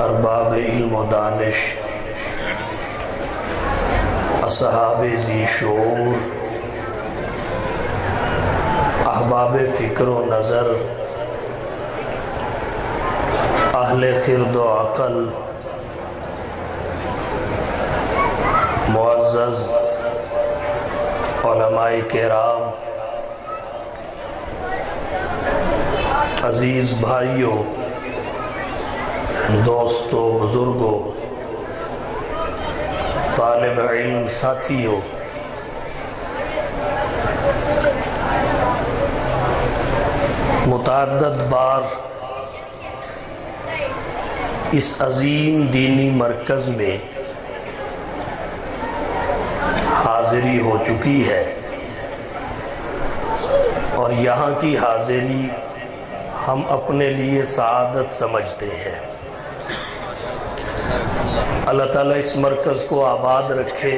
ارباب علم و دانش، اصحاب ذی شعور، احباب فکر و نظر، اہل خرد و عقل، معزز علماء کرام، عزیز بھائیوں، دوستوں، بزرگوں، طالب علم ساتھیوں، متعدد بار اس عظیم دینی مرکز میں حاضری ہو چکی ہے، اور یہاں کی حاضری ہم اپنے لیے سعادت سمجھتے ہیں۔ اللہ تعالیٰ اس مرکز کو آباد رکھے۔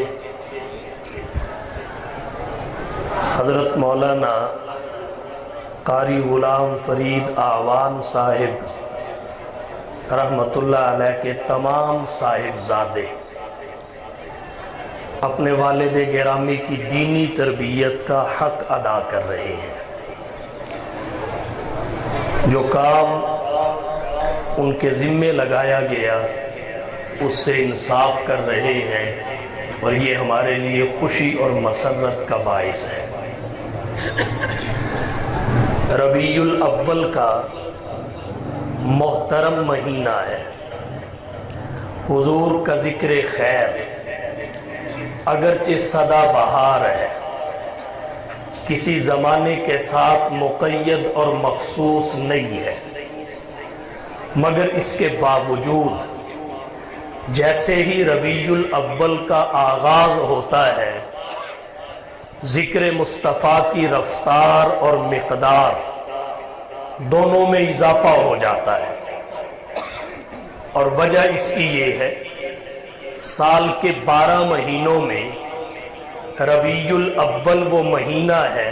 حضرت مولانا قاری غلام فرید اعوان صاحب رحمت اللہ علیہ کے تمام صاحبزادے اپنے والد گرامی کی دینی تربیت کا حق ادا کر رہے ہیں۔ جو کام ان کے ذمے لگایا گیا اس سے انصاف کر رہے ہیں، اور یہ ہمارے لیے خوشی اور مسرت کا باعث ہے۔ ربیع الاول کا محترم مہینہ ہے، حضور کا ذکر خیر اگرچہ سدا بہار ہے، کسی زمانے کے ساتھ مقید اور مخصوص نہیں ہے، مگر اس کے باوجود جیسے ہی ربیع الاول کا آغاز ہوتا ہے، ذکر مصطفیٰ کی رفتار اور مقدار دونوں میں اضافہ ہو جاتا ہے۔ اور وجہ اس کی یہ ہے، سال کے 12 مہینوں میں ربیع الاول وہ مہینہ ہے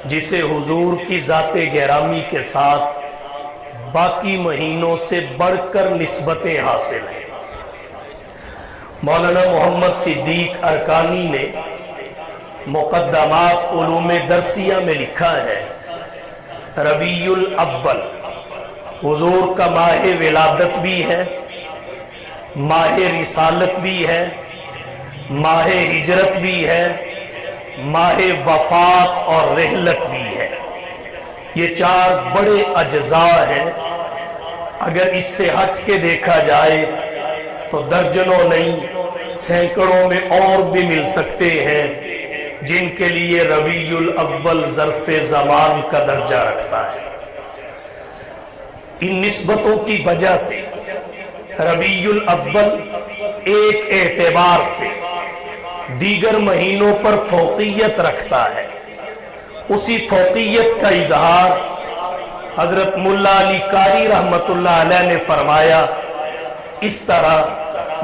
جسے حضور کی ذات گرامی کے ساتھ باقی مہینوں سے بڑھ کر نسبتیں حاصل ہیں۔ مولانا محمد صدیق ارکانی نے مقدمات علوم درسیہ میں لکھا ہے، ربیع الاول حضور کا ماہ ولادت بھی ہے، ماہ رسالت بھی ہے، ماہ ہجرت بھی ہے، ماہ وفات اور رحلت بھی ہے۔ یہ 4 بڑے اجزاء ہیں۔ اگر اس سے ہٹ کے دیکھا جائے تو درجنوں نہیں، سینکڑوں میں اور بھی مل سکتے ہیں جن کے لیے ربیع الاول ظرف زمان کا درجہ رکھتا ہے۔ ان نسبتوں کی وجہ سے ربیع الاول ایک اعتبار سے دیگر مہینوں پر فوقیت رکھتا ہے۔ اسی فوقیت کا اظہار حضرت ملا علی قاری رحمت اللہ علیہ نے فرمایا اس طرح،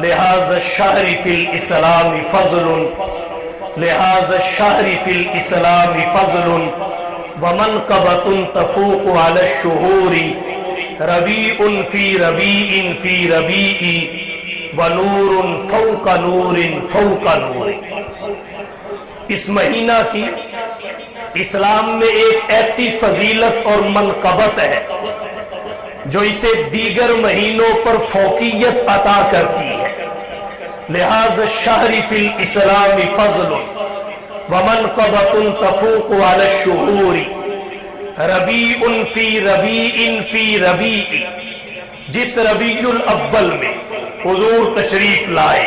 لہذا الشہر فی الاسلام فضل، لہذا الشہر فی الاسلام فضل ومنقبۃ تفوق علی الشہور، ربیع فی ربیع فی ربیع ونور فوق نور فوق نور۔ اس مہینہ کی اسلام میں ایک ایسی فضیلت اور منقبت ہے جو اسے دیگر مہینوں پر فوقیت عطا کرتی ہے۔ لہذا الشہر فی الاسلام فضل ومنقبۃ تفوق علی الشہور، ربیع فی ربیع فی ربیع۔ جس ربیع الاول میں حضور تشریف لائے،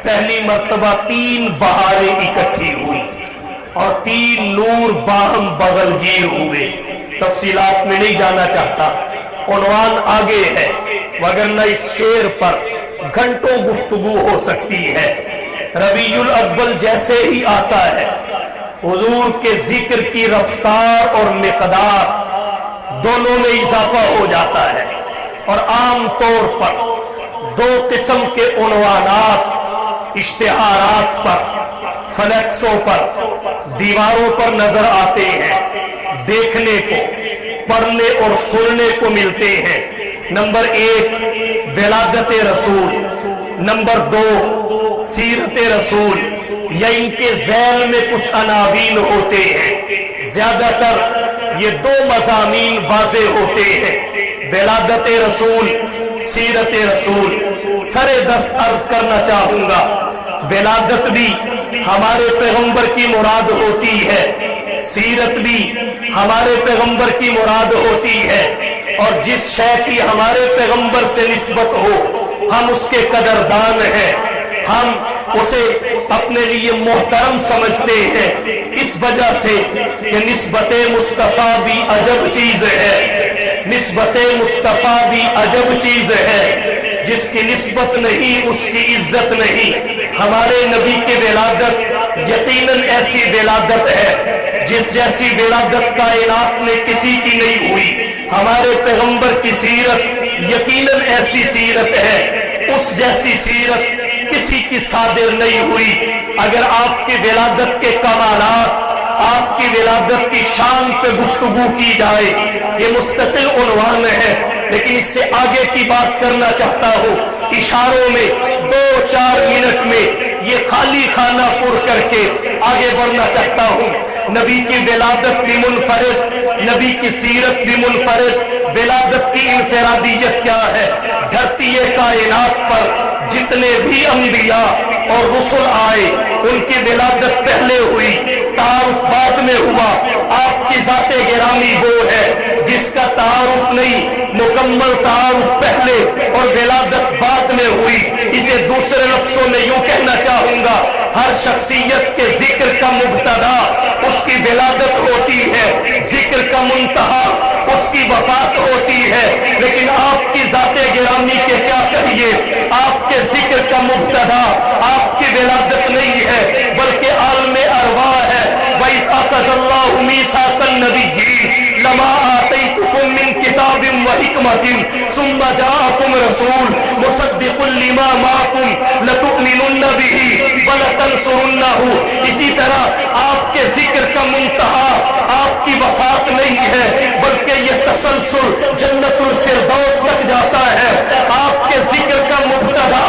پہلی مرتبہ 3 بہاریں اکٹھی ہوئی اور 3 نور باہم بغل گیر ہوئے۔ تفصیلات میں نہیں جانا چاہتا، عنوان آگے ہے، وگرنہ اس شعر پر گھنٹوں گفتگو ہو سکتی ہے۔ ربیع الاول جیسے ہی آتا ہے، حضور کے ذکر کی رفتار اور مقدار دونوں میں اضافہ ہو جاتا ہے، اور عام طور پر 2 قسم کے عنوانات اشتہارات پر، فلیکسوں پر، دیواروں پر نظر آتے ہیں، دیکھنے کو، پڑھنے اور سننے کو ملتے ہیں۔ نمبر 1 विलादत रसूल, नंबर 2 सीरत रसूल, या इनके ज़ैल में कुछ अनावीन होते हैं। ज्यादातर ये 2 मज़ामीन वाज़े होते हैं, विलादत रसूल, सीरत रसूल। सरे दस्त अर्ज करना चाहूंगा, विलादत भी हमारे पैगंबर की मुराद होती है, सीरत भी हमारे पैगंबर की मुराद होती है, और जिस शय की हमारे पैगंबर से निस्बत हो हम उसके कदरदान हैं, हम उसे अपने लिए मोहतरम समझते हैं, इस वजह से कि निस्बत मुस्तफ़ा भी अजब चीज है, निस्बत मुस्तफ़ा भी अजब चीज है, जिसकी निस्बत नहीं उसकी इज्जत नहीं। हमारे नबी की विलादत यकीनन ऐसी विलादत है जिस जैसी विलादत कायनात में किसी की नहीं हुई। हमारे पैगंबर की सीरत यकीनन ऐसी सीरत है, उस जैसी सीरत किसी की सादिर नहीं हुई। अगर आपकी विलादत के कमालात, आपकी विलादत की शान पे गुफ्तगू की जाए, ये मुस्तकिल उन्वान है, लेकिन इससे आगे की बात करना चाहता हूँ। इशारों में 2-4 मिनट में ये खाली खाना पुर करके आगे बढ़ना चाहता हूँ। नबी की विलादत भी मुनफरिद, नबी की सीरत भी मुनफरिद। विलादत की इनफरादियत क्या है? धरती कायनात पर जितने भी अंबिया और रसूल आए उनकी विलादत पहले हुई, तारुफ बाद में हुआ। आपकी ज़ाते गिरामी वो है जिसका तारुफ नहीं, मुकम्मल तारुफ पहले और विलादत बाद में हुई। इसे दूसरे लफ्ज़ों में यूं कहना चाहूंगा, हर शख्सियत के जिक्र का मुब्तदा उसकी विलादत होती है, जिक्र का मुंतहा उसकी वफात होती है। लेकिन आपकी ज़ाते गिरामी के क्या कहिए, आपके जिक्र का मुब्तदा आपकी विलादत नहीं है बल्कि आलमे अरवाह है। वइज़ अख़ज़ल्लाहु मीसाक़न नबिय्यीन लमा आतैतुकुम मिन किताबिन व हिकमतिन सुम्मा जाअकुम रसूल मुसद्दिक़ुन लिमा माअकुम लतु'मिनुन्न बिही व लतंसुरुन्नहु। इसी तरह आपके जिक्र का मुंतहा आपकी वफात नहीं है बल्कि यह तसलसल जन्नतुल फिरदौस तक जाता है। आपके जिक्र का मुब्तदा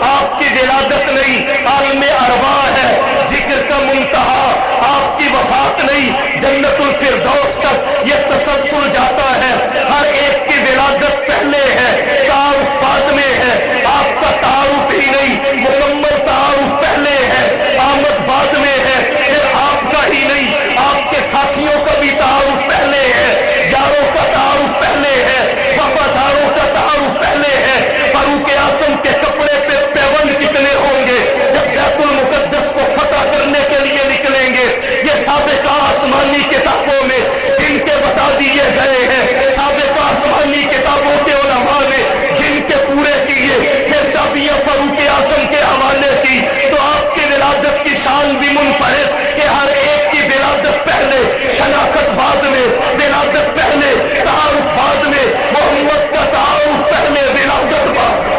आपकी विलादत नहीं, आलमे अरवाह है। जिक्र का मुंतहा आपकी वफात नहीं, जन्नतुल फिरदौस तक यह तसलसल जाता है। हर एक की विलादत पहले है, तारुफ बाद में है। आपका तारुफ ही नहीं, मुकम्मल तारुफ पहले है, आमद बाद में है। फिर आपका ही नहीं, आपके साथियों का भी तारुफ पहले है, यारों का तारुफ पहले है, वफादारों का तारुफ पहले है। फारूक आज़म के कपड़े पे पैबंद कितने होंगे जब बैतुल मुक़द्दस को फतह करने के लिए निकलेंगे? ये साबिक़ा आसमानी किताबों में गिन के बता दिए गए हैं, साबिक़ा आसमानी किताबों के उलमा ने गिन के पूरे किए। फिर चाबियां फारूक आज़म के हवाले की, तो आपकी विलादत की शान भी मुनफरिद कि हर एक की विलादत पहले, शनाख्त बाद में, विलादत पहले, तारुफ बाद में। मोहम्मद का तारुफ पहले, विलादत बाद में।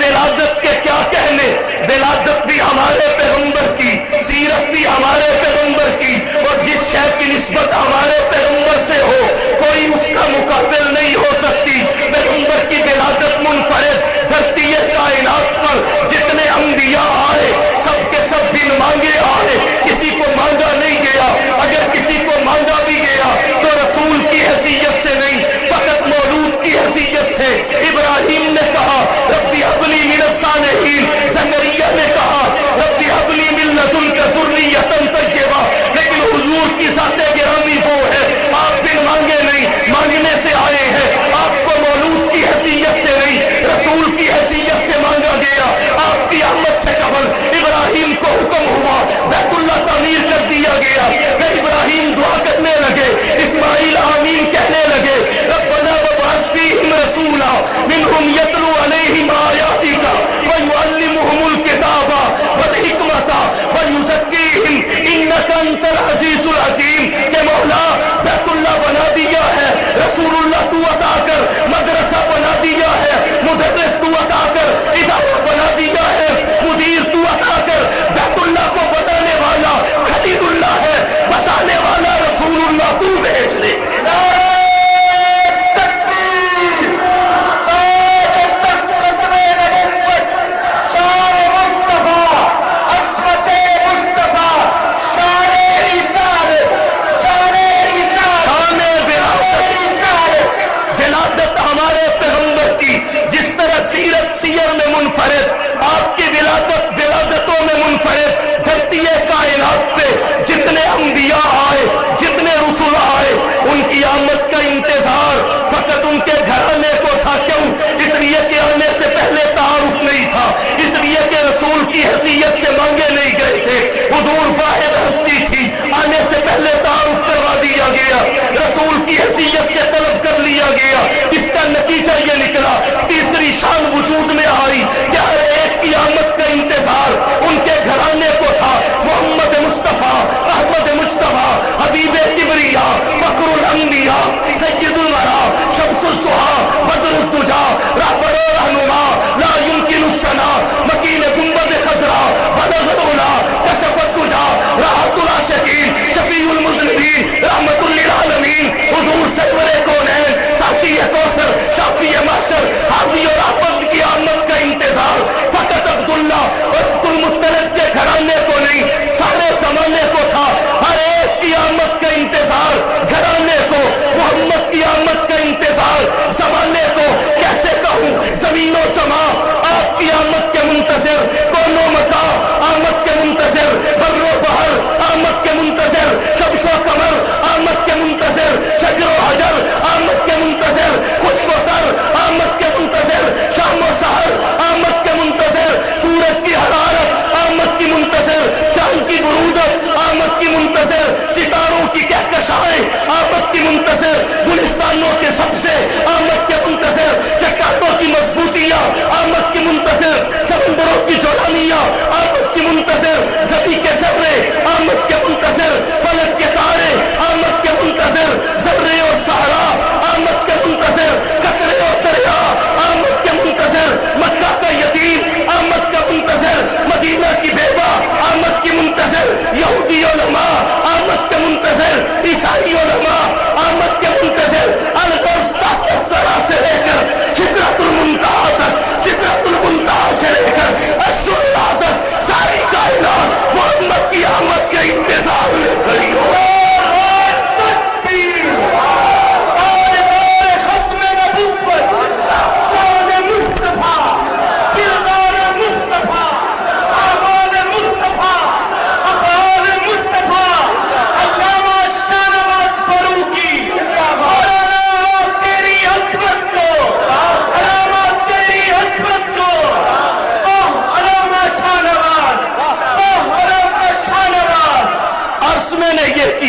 विलादत के क्या कहने, विलादत भी हमारे पैगंबर की, सीरत भी हमारे पैगंबर की, और जिस शय की निस्बत हमारे पैगंबर से हो कोई उसका मुकाबिल नहीं हो सकती। पैगंबर की विलादत मुनफरिद। धरती कायनात पर जितने अंबिया आए सबके सब बिन मांगे आए, किसी को मांगा नहीं गया। अगर किसी को मांगा भी गया तो रसूल की हैसियत से नहीं, फकत मौलूद की हैसियत से। इब्राहिम ने कहा रब्बी हबली मिनस सालिहीन, ज़करिया ने कहा रब्बी हबली मिन लदुनका ज़ुर्रियतन तय्यबा। लेकिन हुजूर की ज़ाते गिरामी वो है, आप बिन मांगे नहीं, मांगने से आए हैं। आपको मौलूद की हैसियत से नहीं, रसूल की हैसियत से मांगा गया। आपकी आमद से कबल इब्राहिम को हुक्म हुआ, बैतुल्लाह तामीर कर दिया गया। फिर इब्राहिम दुआ करने लगे, इस्माइल आमीन कहने लगे। रब्बना वबअस फीहिम रसूला मिनहुम यतलू अलैहिम आयातिका व युअल्लिमुहुमुल किताबा वल हिकमता व युज़क्कीहिम इन्नका अंतल अज़ीज़ुल हकीम। के मौला बैतुल्लाह बना दिया है, रसूलुल्लाह तू अता कर, मदरसा बना दिया है, मुदर्रिस तू अता कर,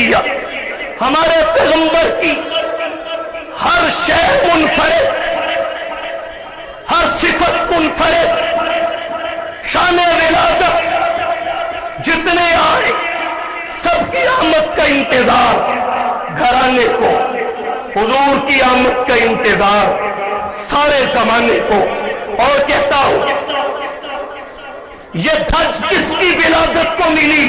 किया, हमारे पैगंबर की हर शय मुनफरिद, हर सिफत मुनफरिद, शान विलादत जितने आए सबकी आमद का इंतजार घराने को, हुजूर की आमद का इंतजार सारे जमाने को। और कहता हूं ये धज किसकी विलादत को मिली?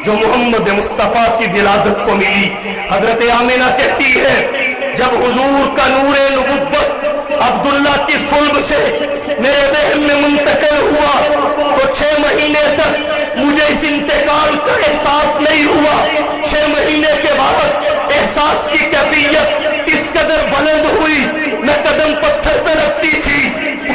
जो मोहम्मद मुस्तफा की विलादत को मिली। हजरत आमिना कहती है जब हुजूर का नूरे नबुव्वत अब्दुल्ला की सुल्ब से मेरे रहम में मुंतकिल हुआ तो 6 महीने तक मुझे इस इंतकाल का एहसास नहीं हुआ। 6 महीने के बाद एहसास की कैफियत इस कदर बुलंद हुई, मैं कदम पत्थर पे रखती थी,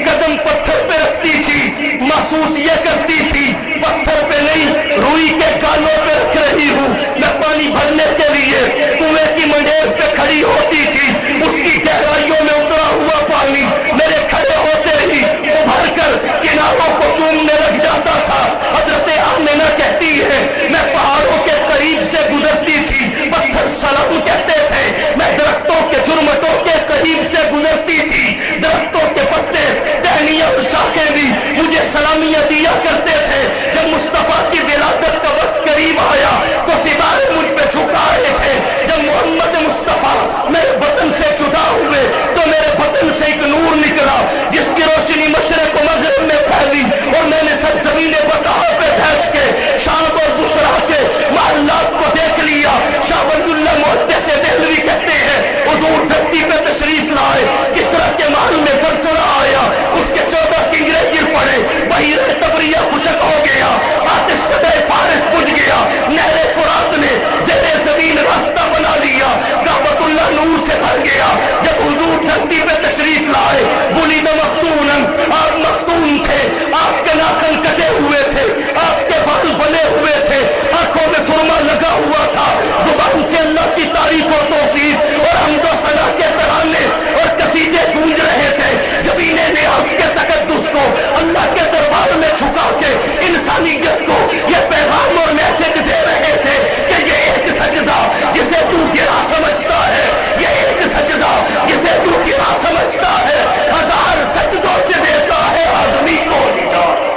कदम पत्थर पे रखती थी, महसूस ये करती थी पत्थर पे नहीं रुई के गालों पे रख रही हूँ। मैं पानी भरने के लिए कुएं की मंडेर पे खड़ी होती थी, उसकी गहराइयों में उतरा हुआ पानी मेरे खड़े होते ही उभर कर किनारों को चूमने लग जाता था। हजरत आमिना कहती है मैं पहाड़ों के करीब से गुजरती थी, पत्थर सलाम कहते थे, मैं दरख्तों के झुरमटों के करीब से गुजरती थी, दरख्तों के पत्ते टहनियां और शाखें भी मुझे सलामियां दिया करते थे। जब मुस्तफा की विलादत का वक्त करीब आया तो सितारे मुझ पे झुकाए थे। जब मोहम्मद मुस्तफा मेरे बदन से जुदा हुए तो मेरे बदन से एक नूर निकला जिसकी रोशनी मशरिक और मगरिब में फैली और मैंने सरजमीन बक़ा पे बैठ के शाम और बुसरा के महल्लात को देख लिया। शाह वलीउल्लाह मुहद्दिस देहलवी कहते हैं हुजूर धरती पे तशरीफ लाए, किसरा के महल में ज़लज़ला आया, उसके 14 किंगरे गिर पड़े, बहीरे तबरिया खुशक हो गया, आतिश कदे फारिस बुझ गया, नहरे फुरात ने ज़ेरे ज़मीन रास्ता बना लिया, काबतुल्लाह नूर से भर गया। जब हुजूर धरती पे तशरीफ लाए बुलीद मख्तूनन, आप मख्तून थे, आपके नाखन कटे हुए थे, आपके बाल बने हुए थे, आंखों में सुरमा लगा हुआ था, जुबान से अल्लाह की तारीफ और तौसीफ और हमदो सना के तराने और कसीदे गूंज रहे थे। जबीने नियाज़ के तकद्दुस को अल्लाह के दरबार में झुका के इंसानियत को ये पैगाम और मैसेज दे रहे थे कि ये एक सजदा जिसे तू गिरा समझता है, ये एक सजदा जिसे तू गिरा समझता है, 1000 सजदों से देता है आदमी को निजात।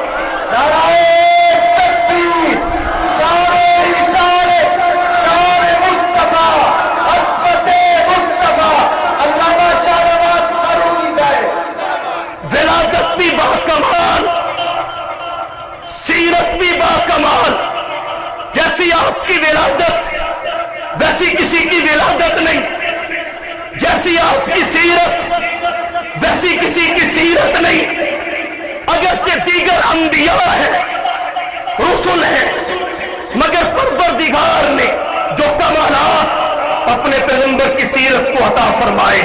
नाराए तकबीर, शान रिसाले, शान मुस्तफा, अस्मते मुस्तफा, अल्लामा शाह नवाज फारूकी साहब। विलादत भी बाकमाल, सीरत भी बाकमाल। जैसी आपकी विलादत वैसी किसी की विलादत नहीं, जैसी आपकी सीरत वैसी किसी की सीरत नहीं। अगरचे दीगर अंबिया है, रसूल है, मगर परवरदिगार ने जो कमालात अपने पैगंबर की सीरत को अता फरमाए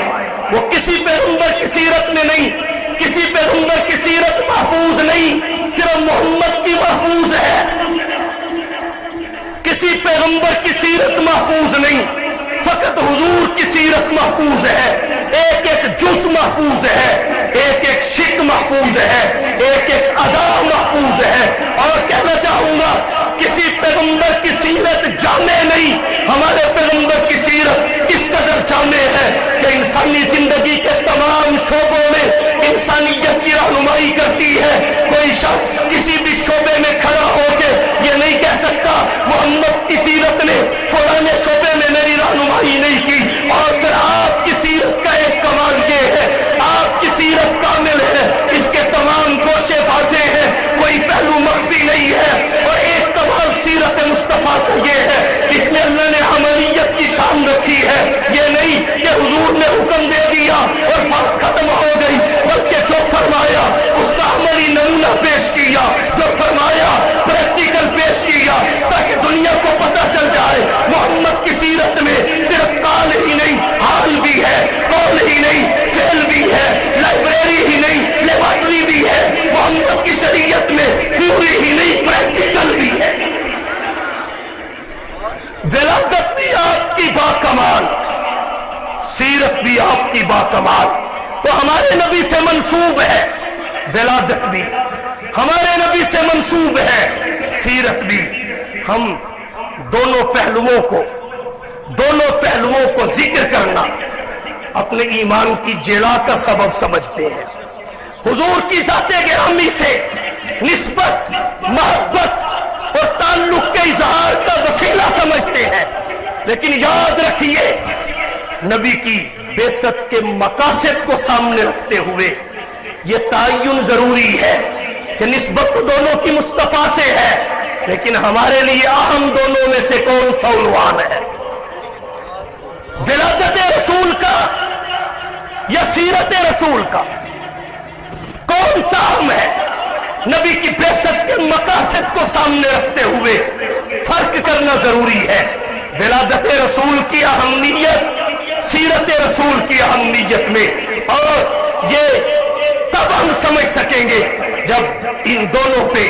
वो किसी पैगंबर की सीरत में नहीं, किसी पैगंबर की सीरत महफूज नहीं, सिर्फ मोहम्मद की महफूज है। किसी पैगंबर की सीरत महफूज नहीं, फकत हुजूर की सीरत महफूज है। एक एक जुज़ महफूज है, एक एक शिक महफूज है, एक एक अदा महफूज है। और कहना चाहूंगा किसी पैगंबर की सीरत जामे नहीं, हमारे पैगंबर की सीरत किस कदर जामे है कि इंसानी जिंदगी के तमाम शोबों में इंसानियत की रहनुमाई करती है। कोई शख्स किसी भी शोबे में खड़ा होकर ये नहीं कह सकता मोहम्मद की सीरत ने फलाने शोबे में मेरी रहनुमाई नहीं की। और फिर आपकी सीरत का एक कमाल ये है, आपकी सीरत कामिल है, इसके तमाम गोशे बाजे हैं, कोई पहलू मख्फी नहीं है। और एक कमाल सीरत मुस्तफा का ये है, इसमें अल्लाह ने अमलियत की शान रखी है। ये नहीं कि हुजूर ने हुक्म दे दिया और बात खत्म हो गई, बल्कि जो फरमाया उसका अमली नमूना पेश किया, जो फरमाया प्रैक्टिकल पेश किया, ताकि दुनिया को पता चल जाए मोहम्मद की सीरत में सिर्फ काल ही नहीं हाल भी है, कौल ही नहीं फेल भी है, लाइब्रेरी ही नहीं लेबॉर्टरी भी है। मोहम्मद की शरीयत में थ्योरी ही नहीं प्रैक्टिकल भी है। विलादत भी आपकी बाकमाल, सीरत भी आपकी बाकमाल। तो हमारे नबी से मंसूब है विलादत भी, हमारे नबी से मंसूब है सीरत भी। हम दोनों पहलुओं को दोनों पहलुओं को जिक्र करना अपने ईमान की जिला का सबब समझते हैं। हुजूर की ज़ाते गिरामी से निस्बत, मोहब्बत और ताल्लुक के इजहार का वसीला समझते हैं। लेकिन याद रखिए, नबी की बेइज्जत के मकासद को सामने रखते हुए यह तायुन जरूरी है कि निस्बत तो दोनों की मुस्तफा से है, लेकिन हमारे लिए अहम दोनों में से कौन सा उन्वान है? विलादत रसूल का या सीरत रसूल का, कौन सा अहम है? नबी की बेइज्जत के मकासद को सामने रखते हुए फर्क करना जरूरी है। विलादत रसूल की अहमियत सीरत रसूल की अहमियत में, और ये तब हम समझ सकेंगे जब इन दोनों पे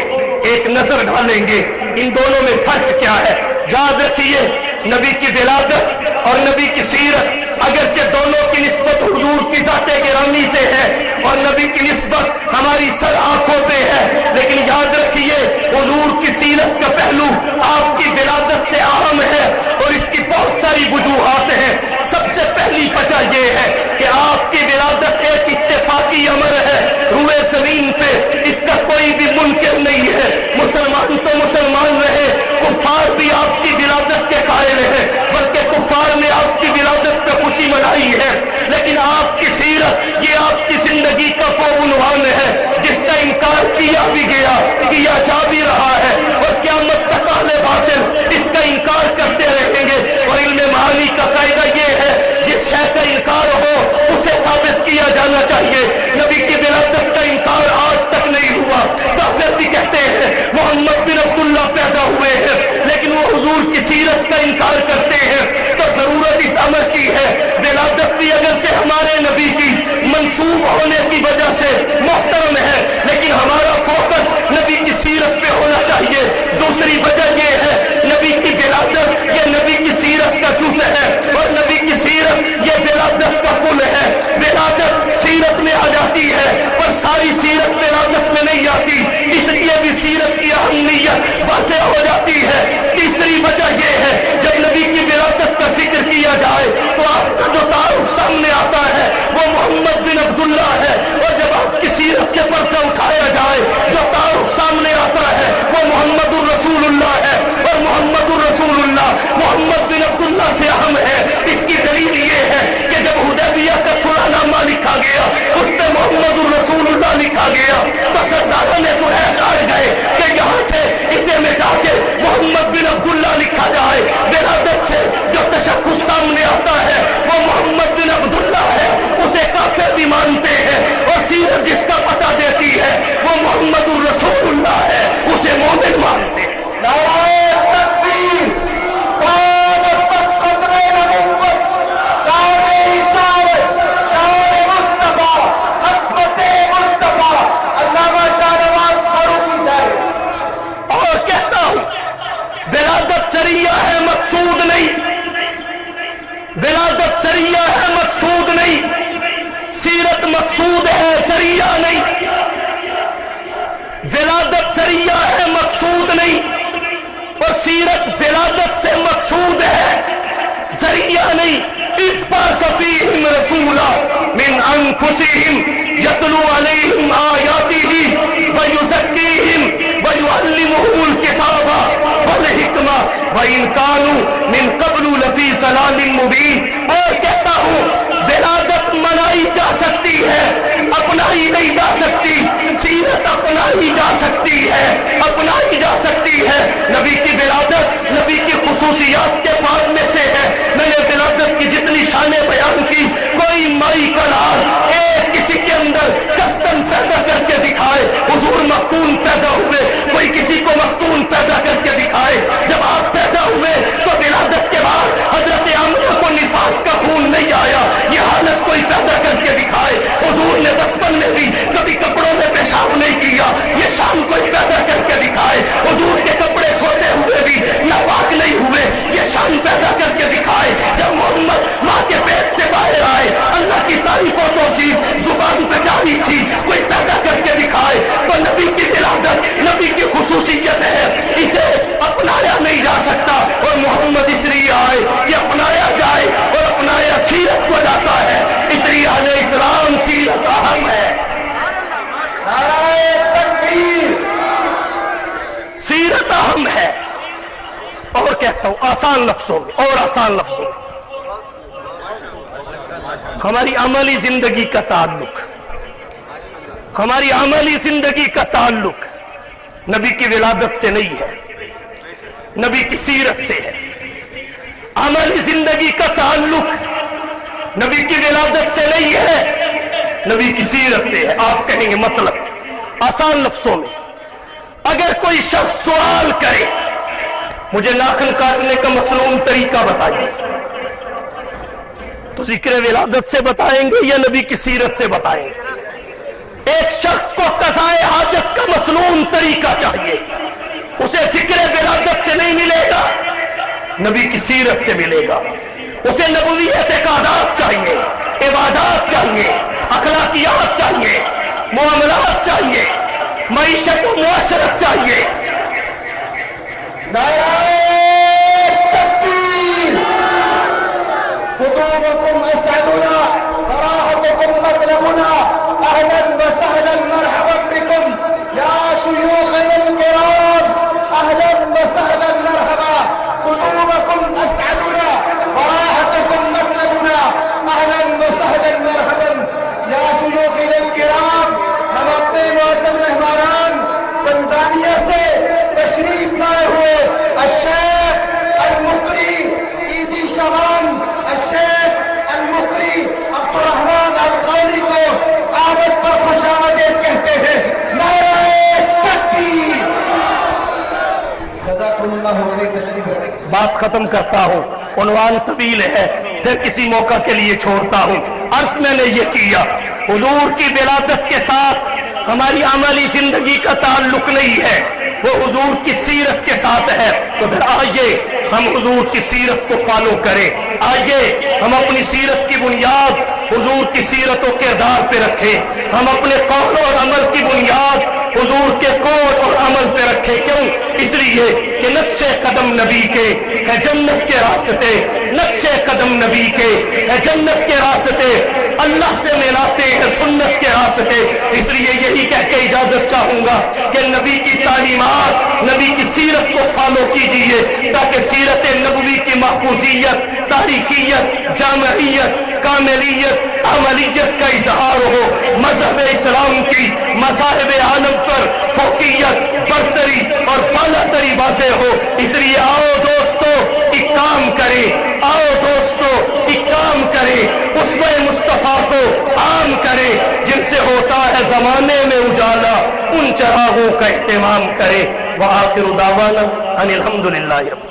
एक नजर डालेंगे, इन दोनों में फर्क क्या है। याद रखिए, नबी की विलादत और नबी की सीरत अगरचे दोनों की निस्बत हुजूर की ज़ाते गिरामी से है और नबी की निस्बत हमारी सर आंखों पे है, लेकिन याद रखिए हुजूर की सीरत का पहलू आपकी विलादत से अहम है और इसकी बहुत सारी वजूहात हैं। सबसे पहली वजह यह है कि आपकी विलादत एक इत्तेफाकी अमर है रूए जमीन पे, इसका कोई भी मुनकिर नहीं है। मुसलमान तो मुसलमान रहे, कुफार भी आपकी विलादत के कायल है, बल्कि कुफार ने आपकी विलादत पे खुशी मनाई है। लेकिन आपकी सीरत ये आपकी जिंदगी का वो उन्वान है जिसका इनकार किया भी गया, किया जा भी रहा है, और क़यामत तक अहले बातिल इसका इनकार करते रहेंगे। और इल्म मानी का कायदा ये है, जिस शय का इनकार हो उसे साबित किया जाना चाहिए। नबी की विलादत का इनकार आज तक नहीं हुआ। काफिर भी कहते हैं मोहम्मद बिन अब्दुल्लाह पैदा हुए हैं, लेकिन वो हुजूर की सीरत का इनकार करते हैं। तो जरूरत इस अमर की है, विलादत भी अगरचे हमारे नबी की मंसूब होने की वजह से मोहतरम है, लेकिन हमारा फोकस नबी की सीरत पे होना चाहिए। दूसरी वजह यह है, नबी की विलादत ये नबी की सीरत का जुज़ है और नबी की सीरत ये विलादत का कुल है। विलादत सीरत में आ जाती है पर सारी सीरत विलादत में नहीं आती, इसलिए भी सीरत की अहमियत वाज़ेह हो जाती है। तीसरी वजह यह है, जब नबी की विलादत का जिक्र किया जाए तो आपका जो तारुफ सामने आता है वो मोहम्मद बिन अब्दुल्ला है, और जब आपकी सीरत से पर्दा उठाया जाए जो तारुफ सामने आता है वो मोहम्मदुर रसूलुल्लाह है, और मोहम्मदुर रसूलुल्लाह मोहम्मद बिन अब्दुल्ला से अहम है। इसकी दलील ये है कि जब हुदैबिया का सुलहनामा लिखा गया उस पर मोहम्मदुर रसूलुल्लाह लिखा गया, तो सरदारों ने तो ऐसा गए कि यहाँ से इसे मिटा के मोहम्मद बिन अब्दुल्ला लिखा जाए। विलादत से जो तशख्खुस सामने आता है वो मोहम्मद बिन अब्दुल्ला है, उसे काफिर भी मानते हैं, और सीरत जिसका पता देती है वो मोहम्मदुर रसूलुल्लाह है, उसे मोमिन मानते हैं। नाराए तकबीर, क़यामत तक खत्मे नबुव्वत, शान-ए रिसालत, शान-ए मुस्तफा, अज़मत-ए मुस्तफा, अल्लामा शाहनवाज फारूकी साहब। और कहता हूं, विलादत सरिया है, मकसूद नहीं। विलादत सरिया है, मकसूद नहीं। सीरत मकसूद है, सरिया नहीं। विलादत सरिया है, मकसूद नहीं, और सीरत विलादत से मकसूद है, सरिया नहीं। इस पर सफीहिम रसूला मिन अनफुसिहिम यतलू अलैहिम आयातिही व युज़क्कीहिम व युअल्लिमुहुमुल किताबा वल हिकमा व इन कानू मिन क़ब्लु लफ़ी ज़लालिम मुबीन। और कहता हूँ, विलादत मनाई जा सकती है, अपनाई नहीं जा सकती। सीरत अपनाई जा सकती है, अपनाई जा सकती है। नबी की विलादत नबी की खुसूसियात के बाद में से है। मैंने विलादत की जितनी शानें बयान की, कोई माई का लाल एक किसी के अंदर कस्तन पैदा करके दिखाए, हुजूर मफ्तून पैदा हुए, कोई किसी को मफ्तून पैदा करके दिखाए। जब आप पैदा हुए तो विलादत के बाद हजरत आमिना को निफास का खून नहीं आया, ये हालत कोई पैदा करके दिखाए। हुजूर ने बचपन में भी कभी कपड़ों में पेशाब नहीं काम है। और कहता हूं आसान लफ्जों में, और आसान लफ्जों में, हमारी अमली जिंदगी का ताल्लुक, हमारी अमली जिंदगी का ताल्लुक नबी की विलादत से नहीं है, नबी की सीरत से है। अमली जिंदगी का ताल्लुक नबी की विलादत से नहीं है, नबी की सीरत से है। आप कहेंगे मतलब, आसान लफ्जों में, अगर कोई शख्स सवाल करे मुझे नाखून काटने का मसलून तरीका बताइए, तो जिक्र विलादत से बताएंगे या नबी की सीरत से बताएंगे? एक शख्स को कज़ाए हाजत का मसनून तरीका चाहिए, उसे जिक्र विलादत से नहीं मिलेगा, नबी की सीरत से मिलेगा। उसे नबवी एतकादात चाहिए, इबादत चाहिए, अखलाकियात चाहिए, मुआमलात चाहिए, मईशत व मुआशरत चाहिए। नाराए तकबीर, कुतूबकुम असअदुना, क़राअतुकुम मतलबुना, अहलन व सहलन मरहबन बिकुम या शुयूख़ना अल-किराम, अहलन व सहलन मरहबा, कुतूबकुम असअदुना, क़राअतुकुम मतलबुना, अहलन व सहलन मरहबन या शुयूख़ना अल-किराम। हम अपने मुअज़्ज़ज़ मेहमानान तंजानिया से तशरीफ लाए हुए अशेख अल-मुक़री ईदी शबान, अशेख अल-मुक़री अब्दुर्रहमान अल-ग़ानी को आमद पर खुशामदीद कहते हैं। नारे तकबीर। जज़ाकुमुल्लाहु खैर। तशरीफ रखें। बात खत्म करता हूं, उन्वान तवील है, फिर किसी मौका के लिए छोड़ता हूं। अर्ज मैंने ये किया, हुजूर की विलादत के साथ हमारी अमली जिंदगी का ताल्लुक नहीं है, वो हुजूर की सीरत के साथ है। तो फिर आइए हम हुजूर की सीरत को फॉलो करें, आइए हम अपनी सीरत की बुनियाद हुजूर की सीरत और किरदार पे रखें, हम अपने कौल और अमल की बुनियाद हुजूर के कौल और अमल पे रखें। क्यों? इसलिए कि नक्शे कदम नबी के है जन्नत के रास्ते, नक्शे कदम नबी के है जन्नत के रास्ते, अल्लाह से मिलाते हैं सुन्नत के रास्ते। इसलिए यही कह के इजाजत चाहूंगा कि नबी की तालीमात, नबी की सीरत को फॉलो कीजिए, ताकि सीरत नबवी की महफूजियत, तारीखियत, जामइयत, कामिलियत, अमलियत का इजहार हो, मजहब इस्लाम की मज़ाहिब आलम पर फौकियत, बरतरी और बालातरी वाज़ेह हो। इसलिए आओ दोस्तों एक काम करें, आओ दोस्तों एक काम करें, उसवे मुस्तफ़ा को आम करें, जिनसे होता है ज़माने में उजाला, उन चरागों का एहतमाम करें। व आखिरु दावाना अनिल हम्दुलिल्लाहि रब्बिल